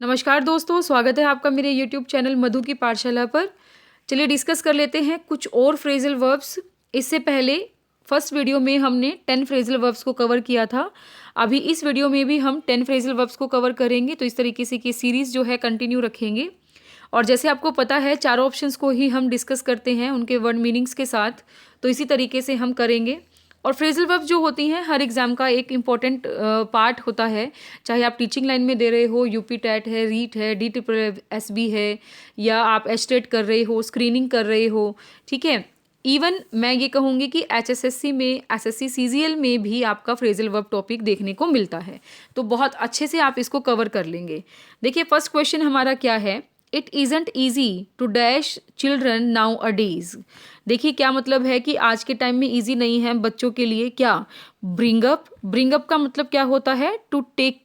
नमस्कार दोस्तों, स्वागत है आपका मेरे यूट्यूब चैनल मधु की पाठशाला पर। चलिए डिस्कस कर लेते हैं कुछ और फ्रेजल वर्ब्स। इससे पहले फर्स्ट वीडियो में हमने 10 फ्रेजल वर्ब्स को कवर किया था। अभी इस वीडियो में भी हम 10 फ्रेजल वर्ब्स को कवर करेंगे, तो इस तरीके से की सीरीज़ जो है कंटिन्यू रखेंगे। और जैसे आपको पता है चारों ऑप्शंस को ही हम डिस्कस करते हैं उनके वर्ड मीनिंग्स के साथ, तो इसी तरीके से हम करेंगे। और फ्रेजल वर्ब जो होती हैं हर एग्जाम का एक इम्पॉर्टेंट पार्ट होता है, चाहे आप टीचिंग लाइन में दे रहे हो, यूपी टेट है, रीट है, DSSB है, या आप एचटेट कर रहे हो, स्क्रीनिंग कर रहे हो, ठीक है। इवन मैं ये कहूँगी कि HSSC में, SSC CGL में भी आपका फ्रेजल वर्ब टॉपिक देखने को मिलता है, तो बहुत अच्छे से आप इसको कवर कर लेंगे। देखिए फर्स्ट क्वेश्चन हमारा क्या है, it isn't easy to dash children nowadays. देखिए क्या मतलब है कि आज के टाइम में इजी नहीं है बच्चों के लिए। क्या? ब्रिंग अप का मतलब क्या होता है? टू टेक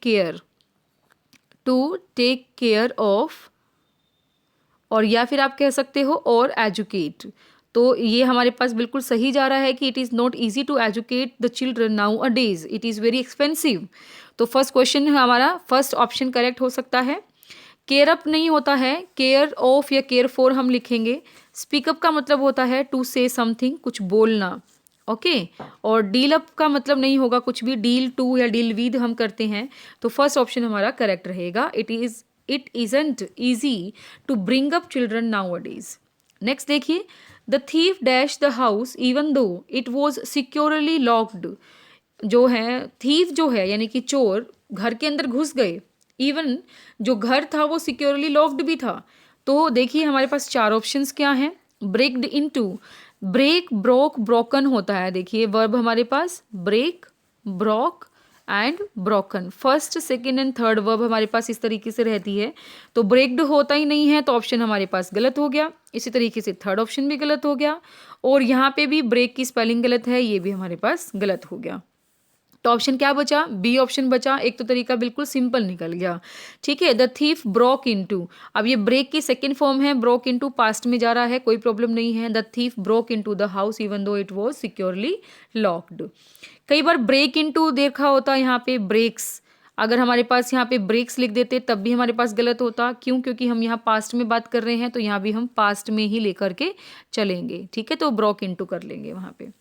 केयर ऑफ, और या फिर आप कह सकते हो और एजुकेट। तो ये हमारे पास बिल्कुल सही जा रहा है कि it is not easy to educate the children nowadays, it is very expensive. तो फर्स्ट क्वेश्चन हमारा फर्स्ट ऑप्शन करेक्ट हो सकता है। केयर अप नहीं होता है, केयर ऑफ या केयर फॉर हम लिखेंगे। स्पीकअप का मतलब होता है टू से समथिंग, कुछ बोलना, ओके। और डील अप का मतलब नहीं होगा कुछ भी, डील टू या डील विद हम करते हैं। तो फर्स्ट ऑप्शन हमारा करेक्ट रहेगा, it isn't easy to bring up children nowadays. Next देखिए, the thief dash the house even though it was securely locked. जो है थीफ जो है यानी कि चोर घर के अंदर घुस गए, इवन जो घर था वो सिक्योरली लॉक्ड भी था। तो देखिए हमारे पास चार ऑप्शंस क्या हैं। Breaked into, break, broke, broken होता है। देखिए वर्ब हमारे पास break, broke and broken, first second and third verb हमारे पास इस तरीके से रहती है। तो ब्रेक्ड होता ही नहीं है, तो ऑप्शन हमारे पास गलत हो गया। इसी तरीके से थर्ड ऑप्शन भी गलत हो गया, और यहाँ पे भी ब्रेक की स्पेलिंग गलत है, ये भी हमारे पास गलत हो गया। तो ऑप्शन क्या बचा? बी ऑप्शन बचा। एक तो तरीका बिल्कुल सिंपल निकल गया, ठीक है। द थीफ ब्रोक इनटू, अब ये ब्रेक की सेकंड फॉर्म है, ब्रोक इनटू पास्ट में जा रहा है, कोई प्रॉब्लम नहीं है। The thief broke into the house even though it was securely locked. कई बार ब्रेक इनटू देखा होता है यहाँ पे ब्रेक्स, अगर हमारे पास यहाँ पे ब्रेक्स लिख देते तब भी हमारे पास गलत होता। क्यों? क्योंकि हम यहाँ पास्ट में बात कर रहे हैं, तो यहाँ भी हम पास्ट में ही लेकर के चलेंगे, ठीक है। तो ब्रोक इनटू कर लेंगे वहाँ पे।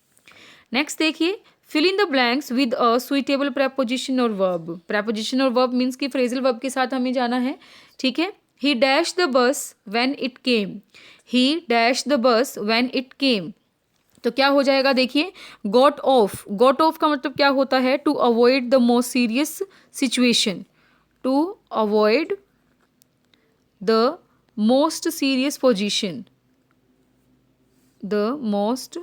नेक्स्ट देखिए, fill in the blanks with a suitable preposition और वर्ब। प्रेपोजिशन और वर्ब मीन्स कि फ्रेजल वर्ब के साथ हमें जाना है, ठीक है। He dash the bus when it came, he dash the bus when it came. तो क्या हो जाएगा? देखिए गॉट ऑफ, गॉट ऑफ का मतलब क्या होता है? To avoid the most serious situation, to avoid the most serious position, the most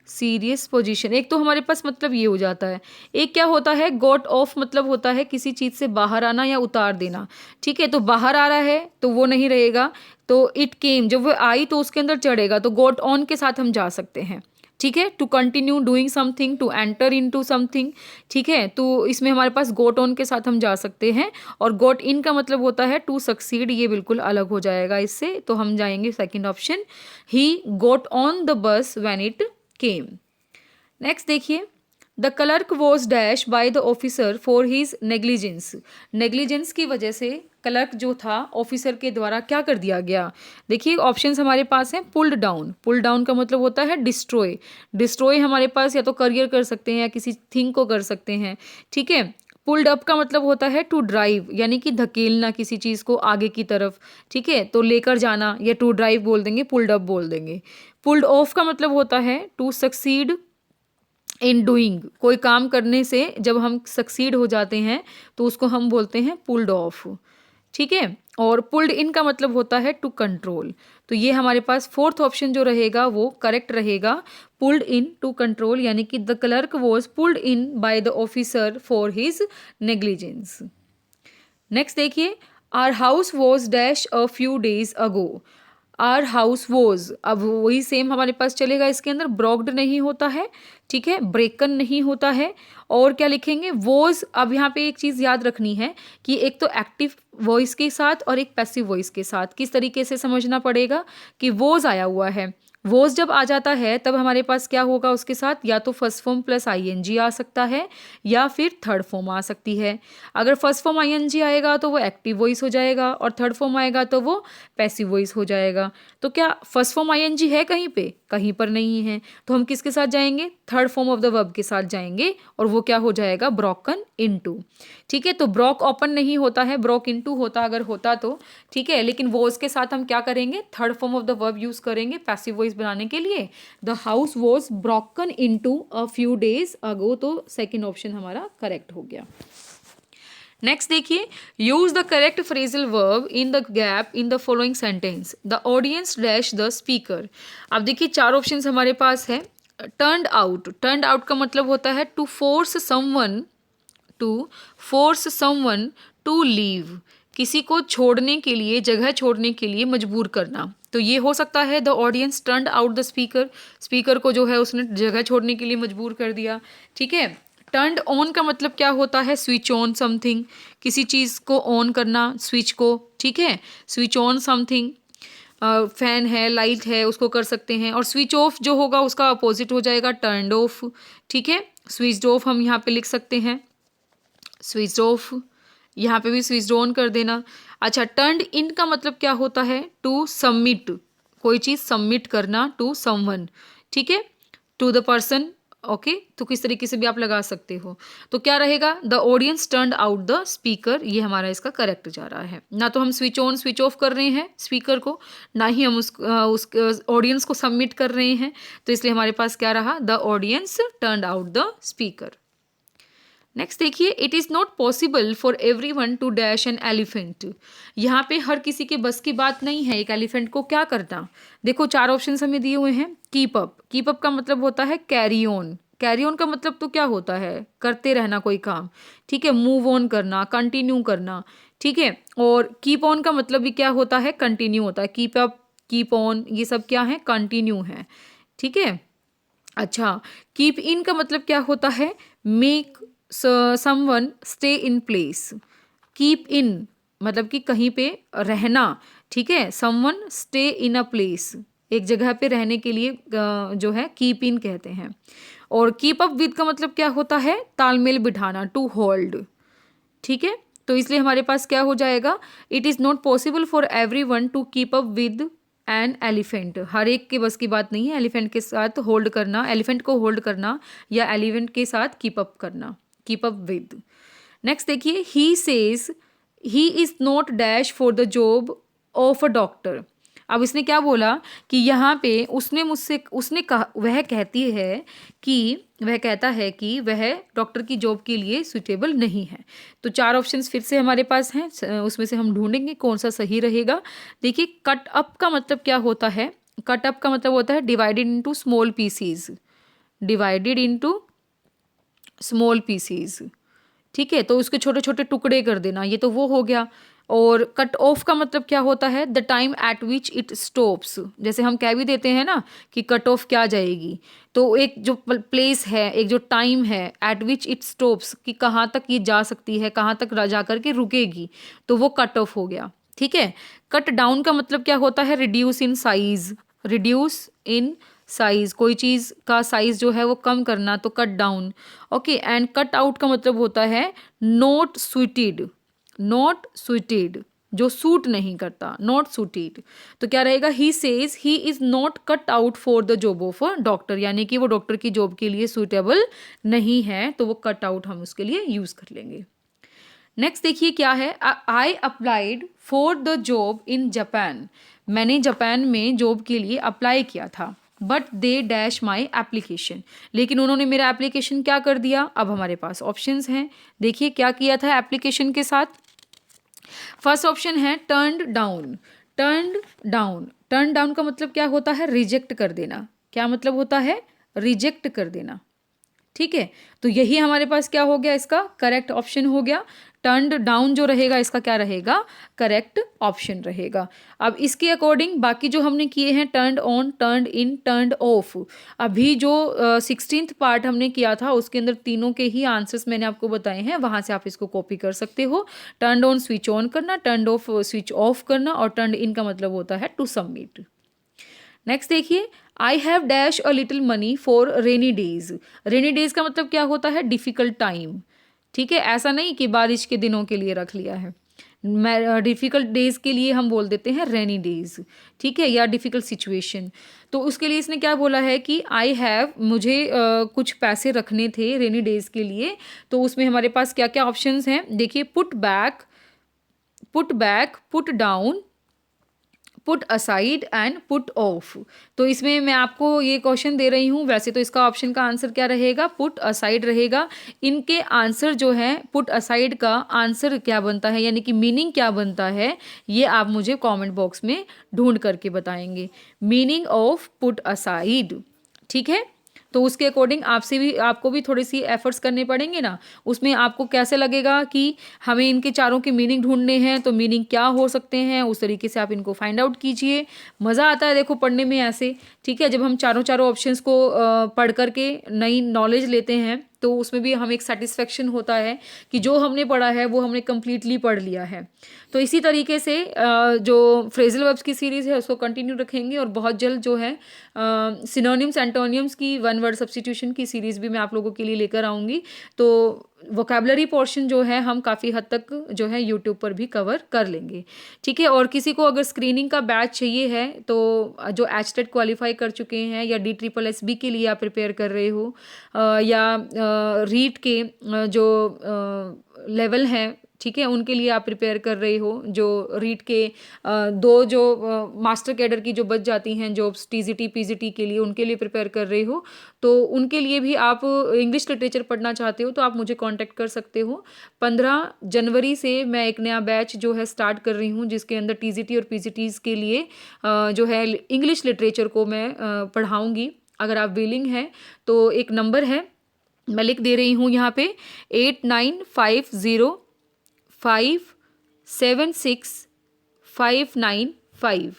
serious position. एक तो हमारे पास मतलब ये हो जाता है। एक क्या होता है? गॉट ऑफ मतलब होता है किसी चीज़ से बाहर आना या उतार देना, ठीक है। तो बाहर आ रहा है तो वो नहीं रहेगा। तो इट केम, जब वो आई तो उसके अंदर चढ़ेगा, तो गॉट ऑन के साथ हम जा सकते हैं, ठीक है। To continue doing something, to enter into something, ठीक है। तो इसमें हमारे पास गोट ऑन के साथ हम जा सकते हैं। और गोट इन का मतलब होता है टू सक्सीड, ये बिल्कुल अलग हो जाएगा इससे। तो हम जाएंगे second option, he got on the bus when it came. Next देखिए, the clerk was dash by the officer for his negligence. Negligence की वजह से क्लर्क जो था ऑफिसर के द्वारा क्या कर दिया गया? देखिए ऑप्शंस हमारे पास हैं। पुल्ड डाउन, पुल डाउन का मतलब होता है डिस्ट्रॉय। डिस्ट्रॉय हमारे पास या तो करियर कर सकते हैं या किसी थिंग को कर सकते हैं, ठीक है। पुल्ड अप का मतलब होता है टू ड्राइव, यानी कि धकेलना किसी चीज़ को आगे की तरफ, ठीक है। तो लेकर जाना, या टू ड्राइव बोल देंगे, पुल्ड अप बोल देंगे। पुल्ड ऑफ का मतलब होता है टू सक्सीड इन डूइंग, कोई काम करने से जब हम सक्सीड हो जाते हैं तो उसको हम बोलते हैं पुल्ड ऑफ, ठीक है। और पुल्ड इन का मतलब होता है टू कंट्रोल। तो ये हमारे पास फोर्थ ऑप्शन जो रहेगा वो करेक्ट रहेगा, पुल्ड इन टू कंट्रोल, यानी कि the clerk was pulled in by the officer for his negligence. Next देखिए, our house was dash a few days ago. Our house was, अब वही सेम हमारे पास चलेगा इसके अंदर। ब्रॉक्ड नहीं होता है, ठीक है, ब्रेकन नहीं होता है। और क्या लिखेंगे? वॉज। अब यहाँ पे एक चीज़ याद रखनी है कि एक तो एक्टिव वॉइस के साथ और एक पैसिव वॉइस के साथ किस तरीके से समझना पड़ेगा कि वॉज आया हुआ है। वॉज जब आ जाता है तब हमारे पास क्या होगा उसके साथ, या तो फर्स्ट फॉर्म प्लस आईएनजी आ सकता है या फिर थर्ड फॉर्म आ सकती है। अगर फर्स्ट फॉर्म आईएनजी आएगा तो वो एक्टिव वॉइस हो जाएगा और थर्ड फॉर्म आएगा तो वो पैसिव वॉइस हो जाएगा। तो क्या फर्स्ट फॉर्म आईएनजी है कहीं पे? कहीं पर नहीं है। तो हम किसके साथ जाएंगे? Third form of the verb के साथ जाएंगे और वो क्या हो जाएगा? Broken into. ठीक है, तो ब्रोक ओपन नहीं होता है, ब्रोक इनटू होता अगर होता तो। ठीक है, लेकिन वॉज के साथ हम क्या करेंगे? Third form of the verb use करेंगे पैसिव वॉइस बनाने के लिए। The house was broken into a few days अगो, तो सेकेंड ऑप्शन हमारा करेक्ट हो गया। नेक्स्ट देखिए, use the correct phrasal verb in the gap in the following sentence. The audience dash the speaker. अब देखिए चार ऑप्शंस हमारे पास है। टर्न्ड आउट, टर्न्ड आउट का मतलब होता है to force someone to leave, किसी को छोड़ने के लिए, जगह छोड़ने के लिए मजबूर करना। तो ये हो सकता है the audience turned out the speaker, speaker को जो है उसने जगह छोड़ने के लिए मजबूर कर दिया। ठीक है, टर्न्ड ऑन का मतलब क्या होता है? स्विच ऑन समथिंग, किसी चीज़ को ऑन करना, स्विच को। ठीक है, स्विच ऑन समथिंग, फैन है, लाइट है, उसको कर सकते हैं। और स्विच ऑफ जो होगा उसका अपोजिट हो जाएगा टर्न्ड ऑफ। ठीक है, स्विच ऑफ हम यहाँ पे लिख सकते हैं, स्विच ऑफ, यहाँ पे भी स्विच ऑन कर देना। अच्छा, टर्न्ड इन का मतलब क्या होता है? टू सबमिट, कोई चीज़ सबमिट करना, टू समवन। ठीक है, टू द पर्सन। ओके, तो किस तरीके से भी आप लगा सकते हो। तो क्या रहेगा? The audience turned out the speaker, ये हमारा इसका करेक्ट जा रहा है। ना तो हम स्विच ऑन स्विच ऑफ कर रहे हैं स्पीकर को, ना ही हम उस ऑडियंस को सबमिट कर रहे हैं। तो इसलिए हमारे पास क्या रहा? The audience turned out the speaker. Next देखिए, it is not possible for every one to dash an elephant. यहाँ पे हर किसी के बस की बात नहीं है एक एलिफेंट को क्या करना। देखो चार ऑप्शंस हमें दिए हुए हैं। कीप अप, कीप अप का मतलब होता है कैरी ऑन, कैरी ऑन का मतलब तो क्या होता है? करते रहना कोई काम। ठीक है, मूव ऑन करना, कंटिन्यू करना। ठीक है, और कीप ऑन का मतलब भी क्या होता है? कंटिन्यू होता है। कीप अप, कीप ऑन, ये सब क्या है? कंटिन्यू है। ठीक है, अच्छा, कीप इन का मतलब क्या होता है? Make someone stay in place. Keep in मतलब कि कहीं पे रहना। ठीक है, someone stay in a place, एक जगह पे रहने के लिए जो है कीप इन कहते हैं। और कीप अप विद का मतलब क्या होता है? तालमेल बिठाना, टू होल्ड। ठीक है, तो इसलिए हमारे पास क्या हो जाएगा? It is not possible for every one to keep up with an elephant. हर एक के बस की बात नहीं है एलिफेंट के साथ होल्ड करना, एलिफेंट को होल्ड करना या एलिफेंट के साथ कीप अप करना, कीप अप विद। नेक्स्ट देखिए, he says he is not dash for the job of a doctor. अब इसने क्या बोला कि यहाँ पे उसने कहा, वह कहता है कि वह डॉक्टर की जॉब के लिए सुटेबल नहीं है। तो चार ऑप्शंस फिर से हमारे पास हैं, उसमें से हम ढूंढेंगे कौन सा सही रहेगा। देखिए, कट अप का मतलब क्या होता है? कट अप का मतलब होता है divided into small PCs, divided into small PCs. ठीक है, तो उसके छोटे छोटे टुकड़े कर देना, ये तो वो हो गया। और कट ऑफ का मतलब क्या होता है? The time eight which it stops. जैसे हम कह भी देते हैं ना कि कट ऑफ क्या जाएगी, तो एक जो प्लेस है, एक जो टाइम है, एट विच इट स्टॉप्स, कि कहाँ तक ये जा सकती है, कहाँ तक जा करके रुकेगी, तो वो कट ऑफ हो गया। ठीक है, कट डाउन का मतलब क्या होता है? Reduce in size, reduce in size, कोई चीज़ का साइज जो है वो कम करना, तो cut down. Okay, and cut out का मतलब होता है नॉट सुइटेड, नॉट सुइटेड, जो सूट नहीं करता, नॉट सुटेड। तो क्या रहेगा? He says he is not cut out for the job of a doctor, यानी कि वो डॉक्टर की जॉब के लिए सुटेबल नहीं है, तो वो कट आउट हम उसके लिए यूज कर लेंगे। नेक्स्ट देखिए क्या है, I applied for the job in Japan. मैंने जापान में जॉब के लिए अप्लाई किया था, but they dash my application. लेकिन उन्होंने मेरा एप्लीकेशन क्या कर दिया? अब हमारे पास ऑप्शंस हैं, देखिए क्या किया था एप्लीकेशन के साथ। फर्स्ट ऑप्शन है turned down, turned down, turn down का मतलब क्या होता है? रिजेक्ट कर देना। क्या मतलब होता है? रिजेक्ट कर देना। ठीक है, तो यही हमारे पास क्या हो गया? इसका करेक्ट ऑप्शन हो गया। टर्न्ड डाउन जो रहेगा इसका क्या रहेगा? करेक्ट ऑप्शन रहेगा। अब इसके अकॉर्डिंग बाकी जो हमने किए हैं, turned on, turned in, turned of, अभी जो 16th पार्ट हमने किया था उसके अंदर तीनों के ही आंसर्स मैंने आपको बताए हैं, वहाँ से आप इसको कॉपी कर सकते हो। टर्न्ड ऑन स्विच ऑन करना, टर्न्ड ऑफ स्विच ऑफ करना, और टर्न्ड इन का मतलब होता है टू सबमिट। नेक्स्ट देखिए, I have dash a little money for rainy days. Rainy days का मतलब क्या होता है? Difficult time. ठीक है, ऐसा नहीं कि बारिश के दिनों के लिए रख लिया है। मैं डिफ़िकल्ट डेज़ के लिए हम बोल देते हैं रेनी डेज़, ठीक है, या डिफ़िकल्ट सिचुएशन। तो उसके लिए इसने क्या बोला है कि आई हैव, मुझे कुछ पैसे रखने थे रेनी डेज़ के लिए। तो उसमें हमारे पास क्या-क्या ऑप्शंस हैं? देखिए, put back, put down, put aside and put off. तो इसमें मैं आपको ये क्वेश्चन दे रही हूँ, वैसे तो इसका ऑप्शन का आंसर क्या रहेगा? पुट असाइड रहेगा। इनके आंसर जो है, पुट असाइड का आंसर क्या बनता है, यानी कि मीनिंग क्या बनता है, ये आप मुझे कमेंट बॉक्स में ढूंढ करके बताएंगे। मीनिंग ऑफ पुट असाइड, ठीक है। तो उसके अकॉर्डिंग आपको भी थोड़ी सी एफर्ट्स करने पड़ेंगे ना। उसमें आपको कैसे लगेगा कि हमें इनके चारों के मीनिंग ढूंढने हैं, तो मीनिंग क्या हो सकते हैं, उस तरीके से आप इनको फाइंड आउट कीजिए। मज़ा आता है देखो पढ़ने में ऐसे, ठीक है। जब हम चारों ऑप्शंस को पढ़ करके नई नॉलेज लेते हैं, तो उसमें भी हमें एक सेटिस्फेक्शन होता है कि जो हमने पढ़ा है वो हमने कम्प्लीटली पढ़ लिया है। तो इसी तरीके से जो फ्रेजल वर्ब्स की सीरीज़ है उसको कंटिन्यू रखेंगे, और बहुत जल्द जो है सिनोनिम्स एंटोनियम्स की वन वर्ड सब्स्टिट्यूशन की सीरीज़ भी मैं आप लोगों के लिए लेकर आऊँगी। तो वोकैबुलरी पोर्शन जो है हम काफ़ी हद तक जो है यूट्यूब पर भी कवर कर लेंगे, ठीक है। और किसी को अगर स्क्रीनिंग का बैच चाहिए है, तो जो एचटेट क्वालिफाई कर चुके हैं या DSSB के लिए आप प्रिपेयर कर रहे हो, या रीट के जो लेवल हैं, ठीक है, उनके लिए आप प्रिपेयर कर रहे हो, जो रीट के दो जो मास्टर कैडर की जो बच जाती हैं जॉब्स, TGT PGT के लिए, उनके लिए प्रिपेयर कर रहे हो, तो उनके लिए भी आप इंग्लिश लिटरेचर पढ़ना चाहते हो तो आप मुझे कांटेक्ट कर सकते हो। 15 जनवरी से मैं एक नया बैच जो है स्टार्ट कर रही हूँ, जिसके अंदर TGT और PGTs के लिए जो है इंग्लिश लिटरेचर को मैं पढ़ाऊँगी। अगर आप विलिंग हैं तो एक नंबर है, मैं लिख दे रही हूँ यहाँ पे, 8950576595,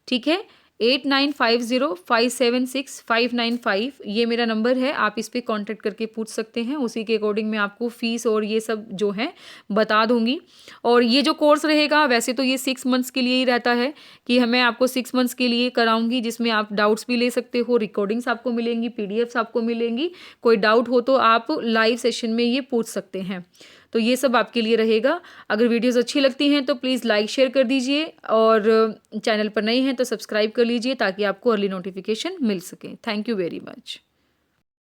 ठीक है। 8950576595, ये मेरा नंबर है। आप इस पे कांटेक्ट करके पूछ सकते हैं, उसी के अकॉर्डिंग मैं आपको फ़ीस और ये सब जो है बता दूंगी। और ये जो कोर्स रहेगा, वैसे तो ये 6 मंथ्स के लिए ही रहता है, कि मैं आपको 6 मंथ्स के लिए कराऊंगी, जिसमें आप डाउट्स भी ले सकते हो, रिकॉर्डिंग्स आपको मिलेंगी, PDFs आपको मिलेंगी। कोई डाउट हो तो आप लाइव सेशन में ये पूछ सकते हैं। तो ये सब आपके लिए रहेगा। अगर वीडियोस अच्छी लगती हैं तो प्लीज़ लाइक शेयर कर दीजिए, और चैनल पर नए हैं तो सब्सक्राइब कर लीजिए, ताकि आपको अर्ली नोटिफिकेशन मिल सके। Thank you very much.